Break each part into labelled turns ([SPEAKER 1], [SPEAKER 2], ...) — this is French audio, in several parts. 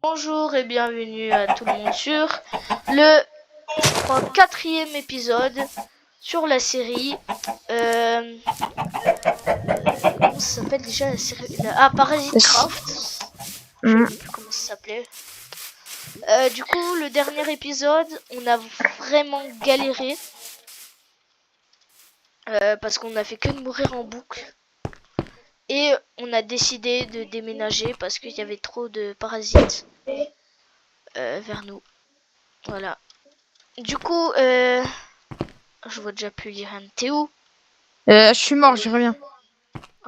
[SPEAKER 1] Bonjour et bienvenue à tout le monde sur le, je crois, 4e épisode sur la série. Comment ça s'appelle déjà la série Parasite Craft. Je sais plus comment ça s'appelait. Du coup, le dernier épisode, on a vraiment galéré. Parce qu'on a fait que de mourir en boucle. Et on a décidé de déménager parce qu'il y avait trop de parasites vers nous. Voilà. Du coup, je vois déjà plus Liran. T'es où?
[SPEAKER 2] Je suis mort, je reviens.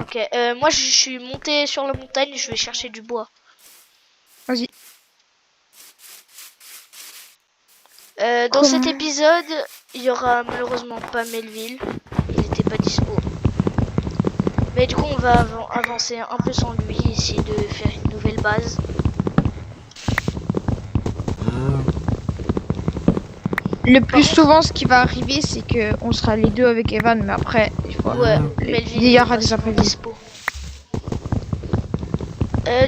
[SPEAKER 1] Ok, moi je suis monté sur la montagne, je vais chercher du bois.
[SPEAKER 2] Vas-y.
[SPEAKER 1] Dans cet épisode, il y aura malheureusement pas Melville. Il n'était pas dispo. Mais du coup, on va avancer un peu sans lui, essayer de faire une nouvelle base.
[SPEAKER 2] Le plus souvent, ce qui va arriver, c'est que on sera les deux avec Evan, mais après, il faut.
[SPEAKER 1] Ouais, Melville
[SPEAKER 2] il y aura
[SPEAKER 1] est
[SPEAKER 2] des
[SPEAKER 1] pas
[SPEAKER 2] imprévus.
[SPEAKER 1] dispo.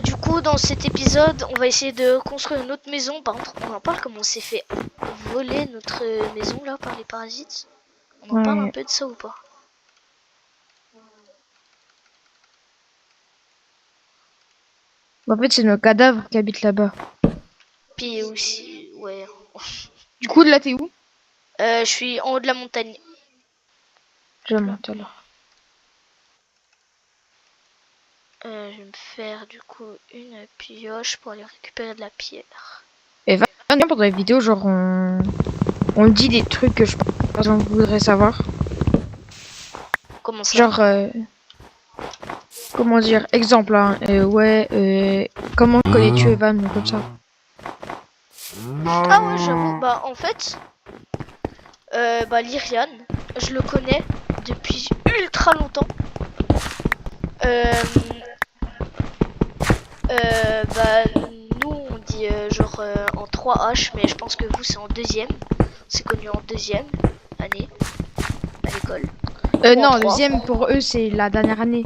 [SPEAKER 1] Du coup, dans cet épisode, on va essayer de construire une autre maison. Par contre, on en parle comment on s'est fait voler notre maison là par les parasites. On en parle un peu de ça ou pas?
[SPEAKER 2] En fait, c'est nos cadavres qui habitent là-bas.
[SPEAKER 1] Puis aussi, ouais.
[SPEAKER 2] Du coup, là, t'es où?
[SPEAKER 1] Je suis en haut de la montagne.
[SPEAKER 2] Je monte alors.
[SPEAKER 1] Je vais me faire du coup une pioche pour aller récupérer de la pierre.
[SPEAKER 2] Evan, pendant les vidéos, genre, on dit des trucs que je pense qu'on voudrait savoir.
[SPEAKER 1] Comment ça?
[SPEAKER 2] Genre, comment dire, exemple, hein, comment connais-tu Evan ou comme ça?
[SPEAKER 1] Ah ouais, j'avoue. Bah en fait, Lyrian, je le connais depuis ultra longtemps. Nous on dit genre en 3H, mais je pense que vous c'est en deuxième. C'est connu en deuxième année à l'école.
[SPEAKER 2] Non, deuxième pour eux, c'est la dernière année.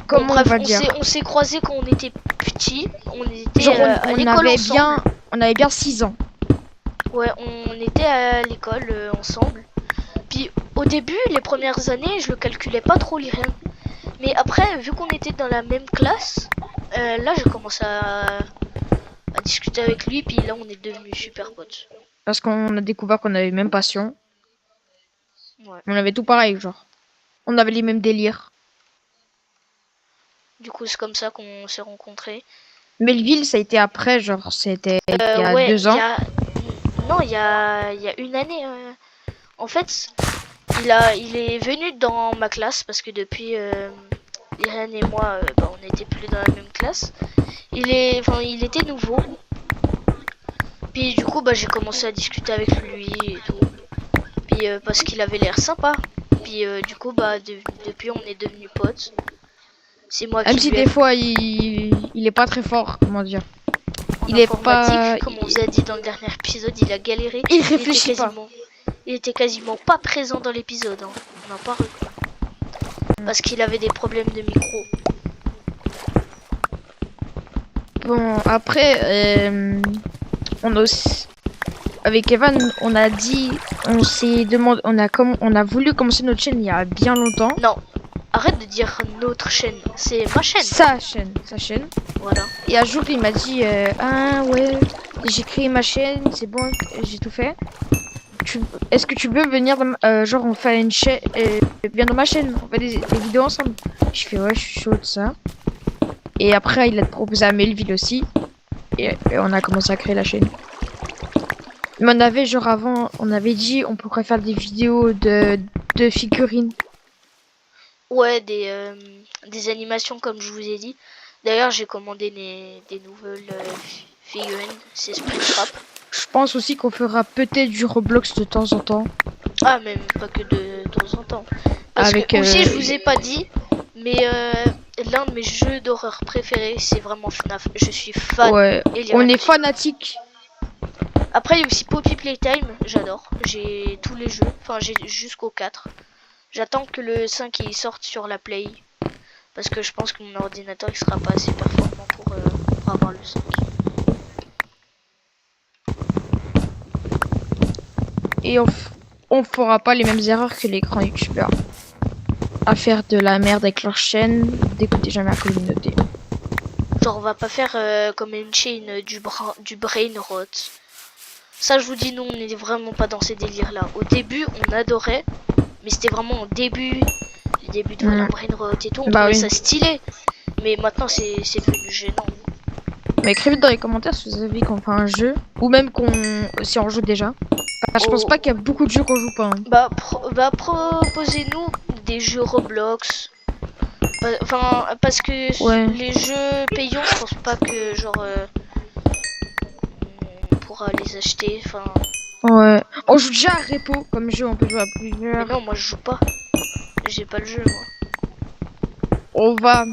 [SPEAKER 2] Comment on va dire?
[SPEAKER 1] On s'est croisés quand on était petits. On était
[SPEAKER 2] genre,
[SPEAKER 1] à l'école ensemble.
[SPEAKER 2] On avait bien 6 ans.
[SPEAKER 1] Ouais, on était à l'école ensemble. Puis au début, les premières années, je le calculais pas trop Lyrian. Mais après, vu qu'on était dans la même classe, là je commence à discuter avec lui. Puis là, on est devenus super potes.
[SPEAKER 2] Parce qu'on a découvert qu'on avait les mêmes passions.
[SPEAKER 1] Ouais.
[SPEAKER 2] On avait tout pareil, genre. On avait les mêmes délires.
[SPEAKER 1] Du coup, c'est comme ça qu'on s'est rencontrés.
[SPEAKER 2] Melville, ça a été après, genre, c'était il y a 2 ans.
[SPEAKER 1] Non, il y a une année. En fait, il est venu dans ma classe parce que depuis Irène et moi, on n'était plus dans la même classe. Il était nouveau. Puis du coup, j'ai commencé à discuter avec lui et tout. Puis parce qu'il avait l'air sympa. Puis du coup, depuis, on est devenus potes. C'est moi
[SPEAKER 2] Même
[SPEAKER 1] qui
[SPEAKER 2] si
[SPEAKER 1] lui
[SPEAKER 2] des fois, il est pas très fort, comment dire.
[SPEAKER 1] il est pas. Comme on vous a dit dans le dernier épisode, il a galéré.
[SPEAKER 2] Il réfléchit pas.
[SPEAKER 1] Il était quasiment pas présent dans l'épisode. Hein. On en parle. Parce qu'il avait des problèmes de micro.
[SPEAKER 2] Bon, après, on a aussi... Avec Evan, on a dit, on s'est demandé, on a voulu commencer notre chaîne il y a bien longtemps.
[SPEAKER 1] Non, arrête de dire notre chaîne, c'est ma chaîne.
[SPEAKER 2] Sa chaîne.
[SPEAKER 1] Voilà.
[SPEAKER 2] Et un jour, il m'a dit, ah ouais, j'ai créé ma chaîne, c'est bon, j'ai tout fait. Est-ce que tu veux venir, genre on fait une chaîne, viens dans ma chaîne, on fait des vidéos ensemble. Je fais ouais, je suis chaud de ça. Et après, il a proposé à Melville aussi. Et on a commencé à créer la chaîne. Mais on avait genre avant, on avait dit on pourrait faire des vidéos de figurines.
[SPEAKER 1] Ouais, des animations comme je vous ai dit. D'ailleurs, j'ai commandé des nouvelles figurines, c'est Springtrap.
[SPEAKER 2] Je pense aussi qu'on fera peut-être du Roblox de temps en temps.
[SPEAKER 1] Ah, même pas que de temps en temps. Parce que aussi, je vous ai pas dit, mais l'un de mes jeux d'horreur préférés, c'est vraiment FNAF. Je suis fan.
[SPEAKER 2] Ouais, on est fanatique.
[SPEAKER 1] Après, il y a aussi Poppy Playtime, j'adore. J'ai tous les jeux, enfin j'ai jusqu'au 4. J'attends que le 5 il sorte sur la Play. Parce que je pense que mon ordinateur il sera pas assez performant pour avoir le 5.
[SPEAKER 2] Et on fera pas les mêmes erreurs que les grands youtubeurs. À faire de la merde avec leur chaîne, d'écouter jamais la communauté.
[SPEAKER 1] Genre on va pas faire comme une chaîne du brain rot. Ça je vous dis, nous on n'est vraiment pas dans ces délires là. Au début on adorait, mais c'était vraiment au début, le début de la brain rot et tout, on trouvait ça stylé. Mais maintenant c'est devenu gênant.
[SPEAKER 2] Mais écrivez dans les commentaires si vous avez qu'on fait un jeu, ou même si on joue déjà. Je pense pas qu'il y a beaucoup de jeux qu'on joue pas. Hein.
[SPEAKER 1] Proposez-nous des jeux Roblox. Enfin, parce que les jeux payants, je pense pas que genre on pourra les acheter. Enfin.
[SPEAKER 2] Ouais. On joue déjà à Repo comme jeu, on peut jouer à plusieurs.
[SPEAKER 1] Mais non, moi je joue pas. J'ai pas le jeu moi.
[SPEAKER 2] On va.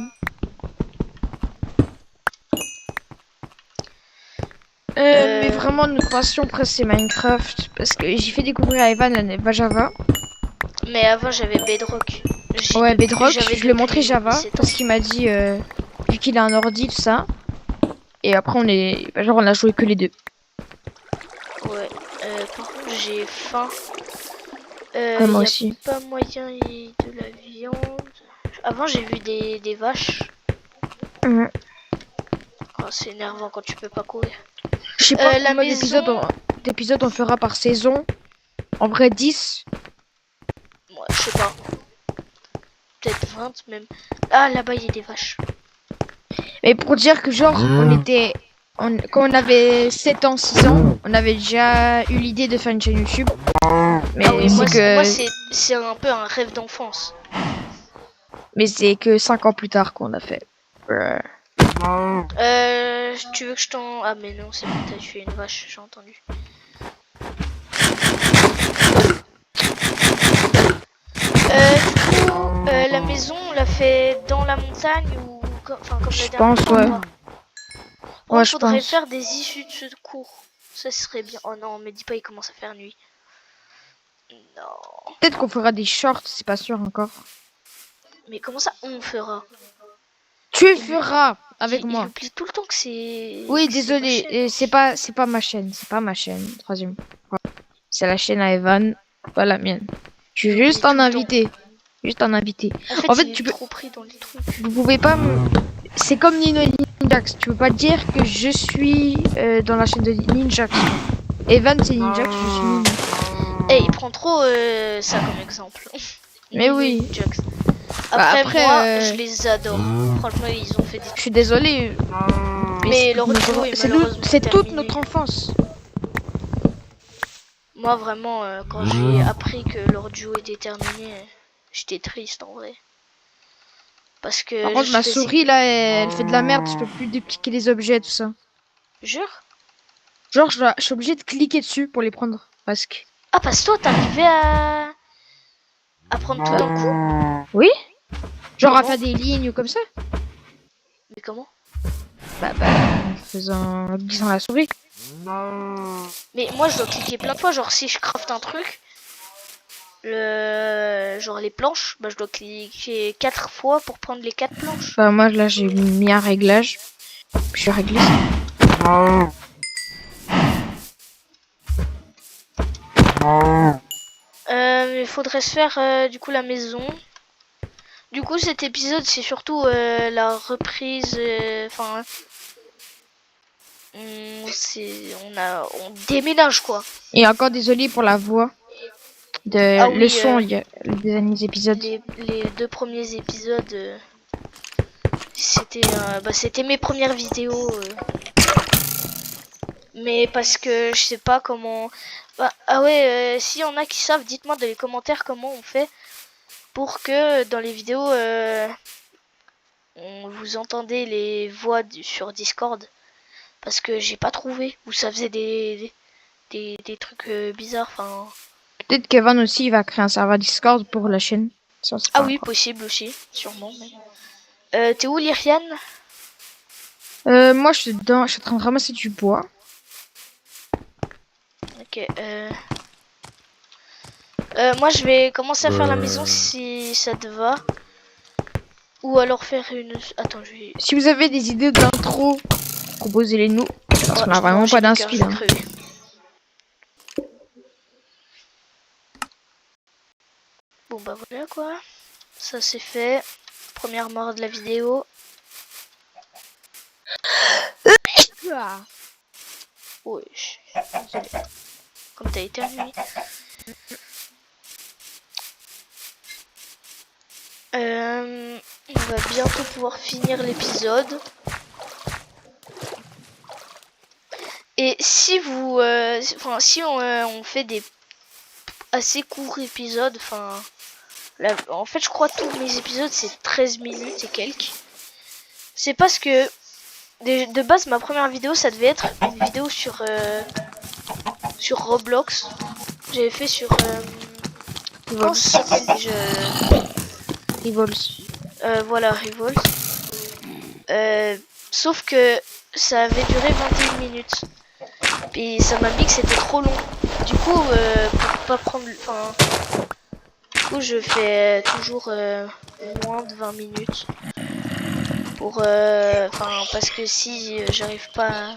[SPEAKER 2] Mais vraiment notre passion presque c'est Minecraft parce que j'ai fait découvrir à Evan la Java.
[SPEAKER 1] Mais avant j'avais Bedrock.
[SPEAKER 2] Ouais, Bedrock, je lui ai montré Java parce qu'il m'a dit vu qu'il a un ordi tout ça. Et après on a joué que les deux.
[SPEAKER 1] Ouais. Par contre j'ai faim.
[SPEAKER 2] Moi aussi.
[SPEAKER 1] Pas moyen de la viande. Avant j'ai vu des vaches. Oh, c'est énervant quand tu peux pas courir.
[SPEAKER 2] Je sais pas combien d'épisodes on fera par saison. En vrai 10.
[SPEAKER 1] Ouais, je sais pas. Peut-être 20 même. Ah là-bas il y a des vaches.
[SPEAKER 2] Mais pour dire que genre quand on avait 7 ans, 6 ans, on avait déjà eu l'idée de faire une chaîne YouTube. Mais
[SPEAKER 1] oui, moi c'est un peu un rêve d'enfance.
[SPEAKER 2] Mais c'est que 5 ans plus tard qu'on a fait.
[SPEAKER 1] Tu veux que je t'en... Ah mais non, c'est bon, t'as tué une vache, j'ai entendu. Du coup, la maison, on l'a fait dans la montagne ou... Enfin, comme la dernière fois.
[SPEAKER 2] Ouais.
[SPEAKER 1] Ouais, faudrait faire des issues de secours. Ça serait bien. Oh non, mais dis pas, il commence à faire nuit. Non.
[SPEAKER 2] Peut-être qu'on fera des shorts, c'est pas sûr encore.
[SPEAKER 1] Mais comment ça, on fera?
[SPEAKER 2] Tu feras avec moi.
[SPEAKER 1] Il oublie tout le temps que c'est...
[SPEAKER 2] Oui, désolé, c'est pas ma chaîne, c'est pas ma chaîne, troisième. C'est la chaîne à Evan, pas la mienne. Je suis juste un invité. Juste un invité.
[SPEAKER 1] En fait tu peux... trop pris dans les trucs.
[SPEAKER 2] Vous pouvez pas C'est comme Nino Ninjax, tu peux pas dire que je suis dans la chaîne de Ninjax. Evan c'est Ninjax, je suis Nino.
[SPEAKER 1] Eh, il prend trop ça comme exemple.
[SPEAKER 2] Mais oui.
[SPEAKER 1] Ninjax. Après moi, je les adore. Franchement, ils ont fait des...
[SPEAKER 2] Je suis désolée.
[SPEAKER 1] Mais leur duo est malheureusement
[SPEAKER 2] c'est toute notre enfance.
[SPEAKER 1] Moi, vraiment, quand j'ai appris que leur duo était terminé, j'étais triste en vrai. Parce que...
[SPEAKER 2] Par contre, ma souris, là, elle fait de la merde. Je peux plus dupliquer les objets, tout ça.
[SPEAKER 1] Jure?
[SPEAKER 2] Genre, je suis obligée de cliquer dessus pour les prendre. Parce que...
[SPEAKER 1] Ah, parce que toi, t'arrivais à prendre tout d'un coup?
[SPEAKER 2] Oui. Genre à faire des lignes comme ça.
[SPEAKER 1] Mais comment?
[SPEAKER 2] En faisant... en glissant la souris.
[SPEAKER 1] Mais moi, je dois cliquer plein de fois. Genre, si je craft un truc, genre les planches, bah, je dois cliquer 4 fois pour prendre les 4 planches.
[SPEAKER 2] Bah, moi, là, j'ai mis un réglage. Je vais régler ça.
[SPEAKER 1] Mais faudrait se faire du coup la maison. Du coup, cet épisode, c'est surtout la reprise. Enfin, on déménage quoi.
[SPEAKER 2] Et encore désolé pour la voix. Le son, il y a les derniers épisodes.
[SPEAKER 1] Les 2 premiers épisodes, c'était mes premières vidéos. Mais parce que je sais pas comment. S'il y en a qui savent, dites-moi dans les commentaires comment on fait pour que dans les vidéos vous entendez les voix sur Discord. Parce que j'ai pas trouvé où ça faisait des trucs bizarres. Enfin.
[SPEAKER 2] Peut-être qu'Evan aussi il va créer un serveur Discord pour la chaîne. Ça,
[SPEAKER 1] oui, possible aussi, sûrement. T'es où, Lyriane?
[SPEAKER 2] Moi je suis dedans, je suis en train de ramasser du bois.
[SPEAKER 1] Ok, moi je vais commencer à faire la maison si ça te va. Ou alors faire une... Attends, je vais...
[SPEAKER 2] Si vous avez des idées d'intro, proposez-les nous. Parce qu'on a vraiment pas d'inspi là.
[SPEAKER 1] Bon bah voilà quoi. Ça c'est fait. Première mort de la vidéo. Oui, désolé. Comme t'as éternué. On va bientôt pouvoir finir l'épisode. Et si vous... Enfin, si on fait des assez courts épisodes, enfin... En fait, je crois que tous mes épisodes, c'est 13 minutes et quelques. C'est parce que... De base, ma première vidéo, ça devait être une vidéo sur Roblox. J'avais fait sur... comment ça s'appelle déjà
[SPEAKER 2] Revolts.
[SPEAKER 1] Voilà, Revolt. Sauf que ça avait duré 21 minutes. Et ça m'a dit que c'était trop long. Du coup, pour pas prendre... Enfin... Du coup, je fais toujours moins de 20 minutes. Pour... Enfin, parce que si j'arrive pas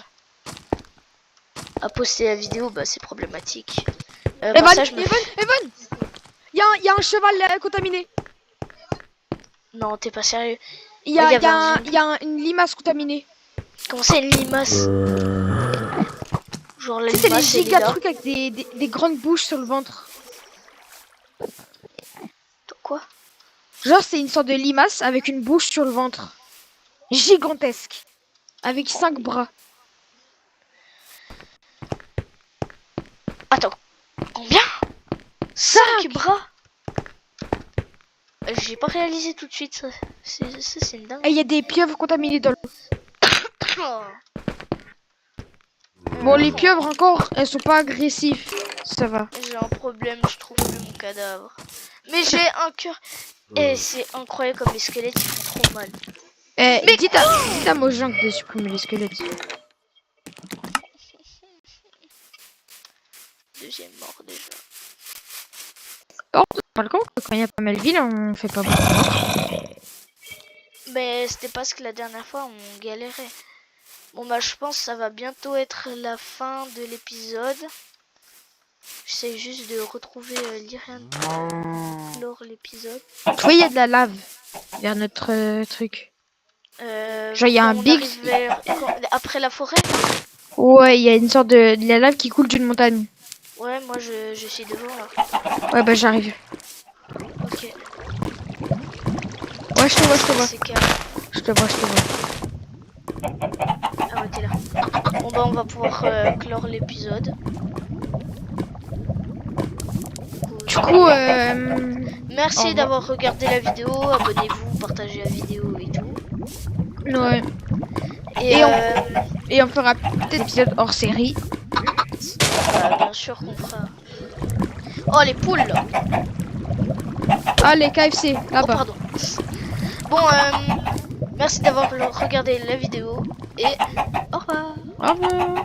[SPEAKER 1] à poster la vidéo, bah c'est problématique.
[SPEAKER 2] Evan,
[SPEAKER 1] ça, Evan,
[SPEAKER 2] il y a un cheval contaminé.
[SPEAKER 1] Non, t'es pas sérieux.
[SPEAKER 2] Il y a une limace contaminée.
[SPEAKER 1] Comment c'est une limace? Genre la
[SPEAKER 2] tu sais, c'est
[SPEAKER 1] limace,
[SPEAKER 2] des giga trucs avec des grandes bouches sur le ventre.
[SPEAKER 1] Quoi?
[SPEAKER 2] Genre, c'est une sorte de limace avec une bouche sur le ventre. Gigantesque. Avec 5 bras.
[SPEAKER 1] Attends. Combien? 5 bras? J'ai pas réalisé tout de suite ça. C'est une dingue.
[SPEAKER 2] Et il y a des pieuvres contaminées dans l'eau. Bon, les pieuvres encore, elles sont pas agressives. Ça va.
[SPEAKER 1] J'ai un problème, je trouve plus mon cadavre. Mais j'ai un cœur. Et c'est incroyable comme les squelettes ils font trop mal.
[SPEAKER 2] Mais dites à Mojang de supprimer les squelettes.
[SPEAKER 1] Deuxième mort déjà.
[SPEAKER 2] Oh, pas le con, quand il y a pas mal de villes, on fait pas beaucoup.
[SPEAKER 1] Mais c'était parce que la dernière fois on galérait. Bon bah je pense que ça va bientôt être la fin de l'épisode. J'essaie juste de retrouver l'Irène pour clore l'épisode.
[SPEAKER 2] Oui, il y a de la lave vers notre truc. Genre il y a un big...
[SPEAKER 1] Après la forêt.
[SPEAKER 2] Ouais, il y a une sorte de la lave qui coule d'une montagne.
[SPEAKER 1] Ouais, moi je suis devant là.
[SPEAKER 2] Ouais, bah j'arrive.
[SPEAKER 1] Ok.
[SPEAKER 2] Ouais, je te vois, je te vois.
[SPEAKER 1] C'est carré.
[SPEAKER 2] Je te vois, je te vois.
[SPEAKER 1] Ah ouais, t'es là. Bon bah on va pouvoir clore l'épisode.
[SPEAKER 2] Du coup,
[SPEAKER 1] merci d'avoir regardé la vidéo. Abonnez-vous, partagez la vidéo et tout.
[SPEAKER 2] Ouais. Et on fera peut-être un épisode hors série.
[SPEAKER 1] Bah, bien sûr qu'on fera. Oh les poules là.
[SPEAKER 2] Ah les KFC là-bas.
[SPEAKER 1] Oh, pardon. Bon, merci d'avoir regardé la vidéo et au revoir.
[SPEAKER 2] Au revoir.